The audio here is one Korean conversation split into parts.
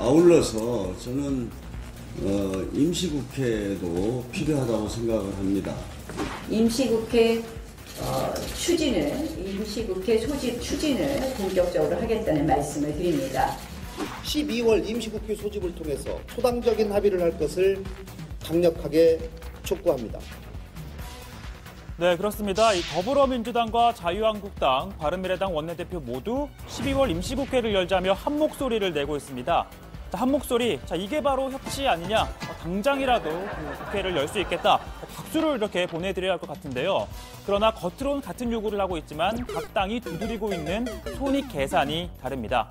아울러서 저는 임시국회도 필요하다고 생각을 합니다. 임시국회 임시국회 소집 추진을 본격적으로 하겠다는 말씀을 드립니다. 12월 임시국회 소집을 통해서 초당적인 합의를 할 것을 강력하게 촉구합니다. 네, 그렇습니다. 이 더불어민주당과 자유한국당, 바른미래당 원내대표 모두 12월 임시국회를 열자며 한 목소리를 내고 있습니다. 한 목소리, 이게 바로 협치 아니냐, 당장이라도 국회를 열 수 있겠다, 박수를 이렇게 보내드려야 할 것 같은데요. 그러나 겉으로는 같은 요구를 하고 있지만 각 당이 두드리고 있는 손익 계산이 다릅니다.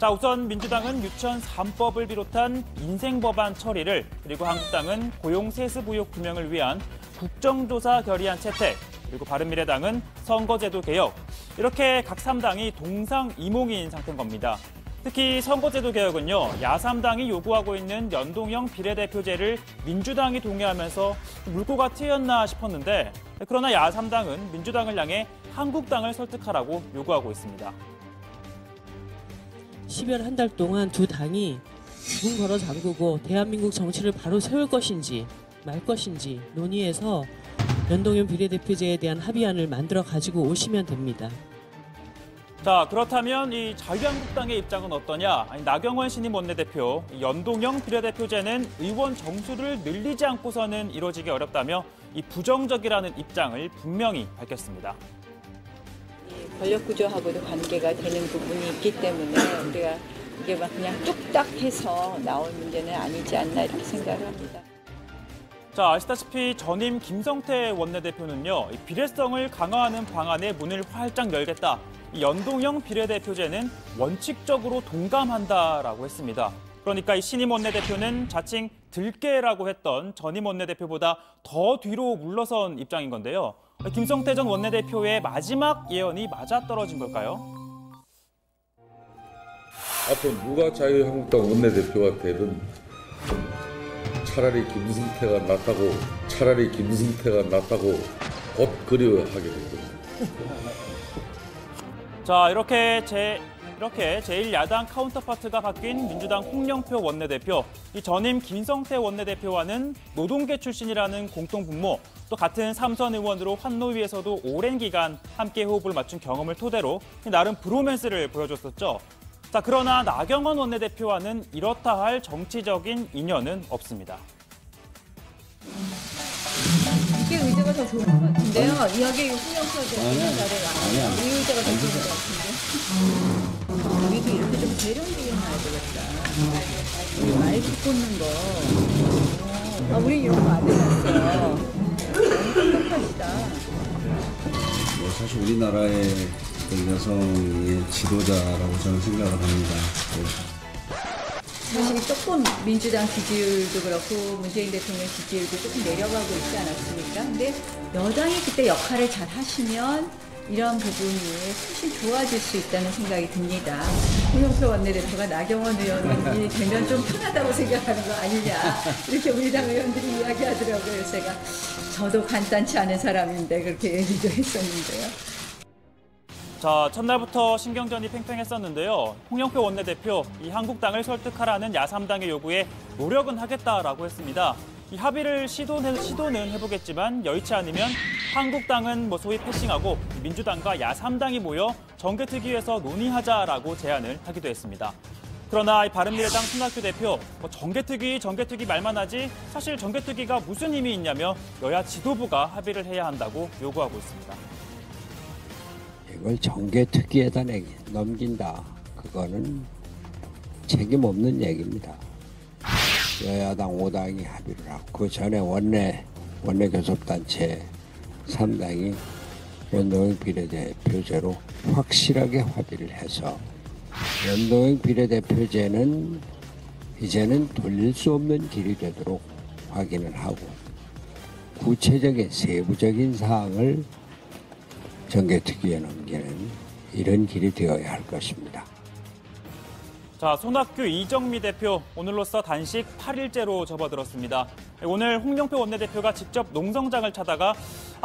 우선 민주당은 유치원 3법을 비롯한 인생법안 처리를, 그리고 한국당은 고용 세습의혹 규명을 위한 국정조사 결의안 채택, 그리고 바른미래당은 선거제도 개혁, 이렇게 각 3당이 동상이몽인 상태인 겁니다. 특히 선거제도 개혁은요, 야3당이 요구하고 있는 연동형 비례대표제를 민주당이 동의하면서 물꼬가 트였나 싶었는데, 그러나 야3당은 민주당을 향해 한국당을 설득하라고 요구하고 있습니다. 10여 한 달 동안 두 당이 문 걸어 잠그고 대한민국 정치를 바로 세울 것인지 말 것인지 논의해서 연동형 비례대표제에 대한 합의안을 만들어 가지고 오시면 됩니다. 그렇다면 이 자유한국당의 입장은 어떠냐? 나경원 신임 원내대표, 연동형 비례대표제는 의원 정수를 늘리지 않고서는 이루어지기 어렵다며 이 부정적이라는 입장을 분명히 밝혔습니다. 권력구조하고도 관계가 되는 부분이 있기 때문에 우리가 이게 막 그냥 뚝딱 해서 나올 문제는 아니지 않나 이렇게 생각을 합니다. 아시다시피 전임 김성태 원내대표는요, 비례성을 강화하는 방안에 문을 활짝 열겠다. 이 연동형 비례대표제는 원칙적으로 동감한다라고 했습니다. 그러니까 이 신임 원내대표는 자칭 들깨라고 했던 전임 원내대표보다 더 뒤로 물러선 입장인 건데요. 김성태 전 원내대표의 마지막 예언이 맞아떨어진 걸까요? 앞으로 누가 자유한국당 원내대표가 되든 차라리 김승태가 낫다고 곧 그리워하게 됩니다. 이렇게 제1야당 카운터파트가 바뀐 민주당 홍영표 원내대표, 이 전임 김성태 원내대표와는 노동계 출신이라는 공통분모, 또 같은 삼선 의원으로 환노위에서도 오랜 기간 함께 호흡을 맞춘 경험을 토대로 나름 브로맨스를 보여줬었죠. 그러나 나경원 원내대표와는 이렇다 할 정치적인 인연은 없습니다. 이게 의자가 더 좋은 것 같은데요. 이야기 홍영표 대표는 잘해요. 이 의자가 더 좋은 것 같은데. 여기도 이렇게 좀 세련되게 놔야 되겠다. 우리 마이크 꽂는 거. 우리 이런 거 안 해놨어요. 너무 똑똑하시다. 사실 우리나라의 여성의 지도자라고 저는 생각을 합니다. 사실 조금 민주당 지지율도 그렇고 문재인 대통령 지지율도 조금 내려가고 있지 않았습니까? 근데 여당이 그때 역할을 잘 하시면 이런 부분이 훨씬 좋아질 수 있다는 생각이 듭니다. 홍영표 원내대표가 나경원 의원이 되면 좀 편하다고 생각하는 거 아니냐, 이렇게 우리 당 의원들이 이야기하더라고요. 저도 간단치 않은 사람인데 그렇게 얘기도 했었는데요. 첫날부터 신경전이 팽팽했었는데요. 홍영표 원내대표, 이 한국당을 설득하라는 야3당의 요구에 노력은 하겠다라고 했습니다. 이 합의를 시도는 해보겠지만 여의치 않으면 한국당은 소위 패싱하고 민주당과 야3당이 모여 정개특위에서 논의하자라고 제안을 하기도 했습니다. 그러나 이 바른미래당 손학규 대표, 정개특위 말만 하지 사실 정개특위가 무슨 힘이 있냐며 여야 지도부가 합의를 해야 한다고 요구하고 있습니다. 이걸 정개특위에다 넘긴다. 그거는 책임 없는 얘기입니다. 여야당 5당이 합의를 하고 그 전에 원내교섭단체 3당이 연동형 비례대표제로 확실하게 합의를 해서 연동형 비례대표제는 이제는 돌릴 수 없는 길이 되도록 확인을 하고 구체적인 세부적인 사항을 정개특위에 넘기는 이런 길이 되어야 할 것입니다. 손학규, 이정미 대표, 오늘로써 단식 8일째로 접어들었습니다. 오늘 홍영표 원내대표가 직접 농성장을 찾아가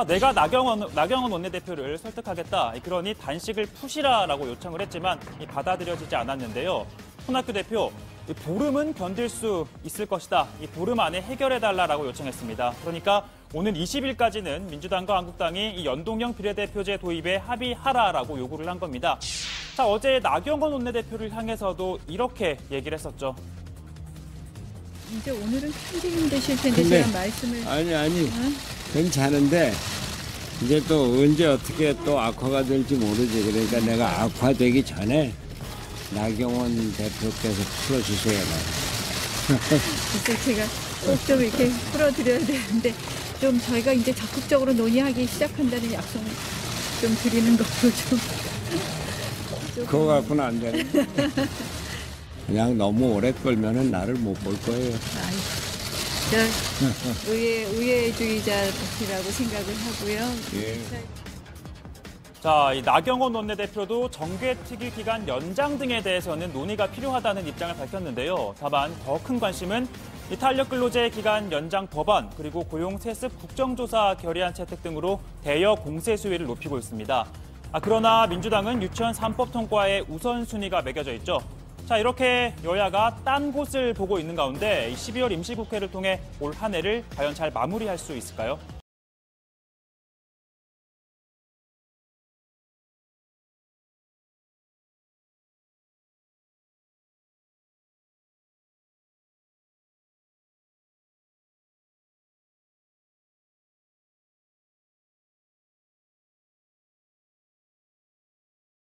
내가 나경원 원내대표를 설득하겠다. 그러니 단식을 푸시라라고 요청을 했지만 받아들여지지 않았는데요. 손학규 대표, 이 보름은 견딜 수 있을 것이다. 이 보름 안에 해결해달라고 요청했습니다. 그러니까 오는 20일까지는 민주당과 한국당이 이 연동형 비례대표제 도입에 합의하라라고 요구를 한 겁니다. 자, 어제 나경원 원내대표를 향해서도 이렇게 얘기를 했었죠. 이제 오늘은 참기 힘드실 텐데 근데 제가 말씀을 아니 괜찮은데 이제 또 언제 어떻게 또 악화가 될지 모르지. 그러니까 내가 악화되기 전에 나경원 대표께서 풀어주세요. 글쎄 제가 꼭 좀 이렇게 풀어드려야 되는데 좀 저희가 이제 적극적으로 논의하기 시작한다는 약속 좀 드리는 것도 좀 그거 갖고는 안 되네. 그냥 너무 오래 끌면은 나를 못 볼 거예요. 저 의회주의자라고 생각을 하고요. 예. 자, 이 나경원 원내대표도 정개특위 기간 연장 등에 대해서는 논의가 필요하다는 입장을 밝혔는데요. 다만 더 큰 관심은 이 탄력근로제 기간 연장 법안 그리고 고용세습 국정조사 결의안 채택 등으로 대여 공세 수위를 높이고 있습니다. 그러나 민주당은 유치원 3법 통과에 우선순위가 매겨져 있죠. 자, 이렇게 여야가 딴 곳을 보고 있는 가운데 12월 임시국회를 통해 올 한 해를 과연 잘 마무리할 수 있을까요?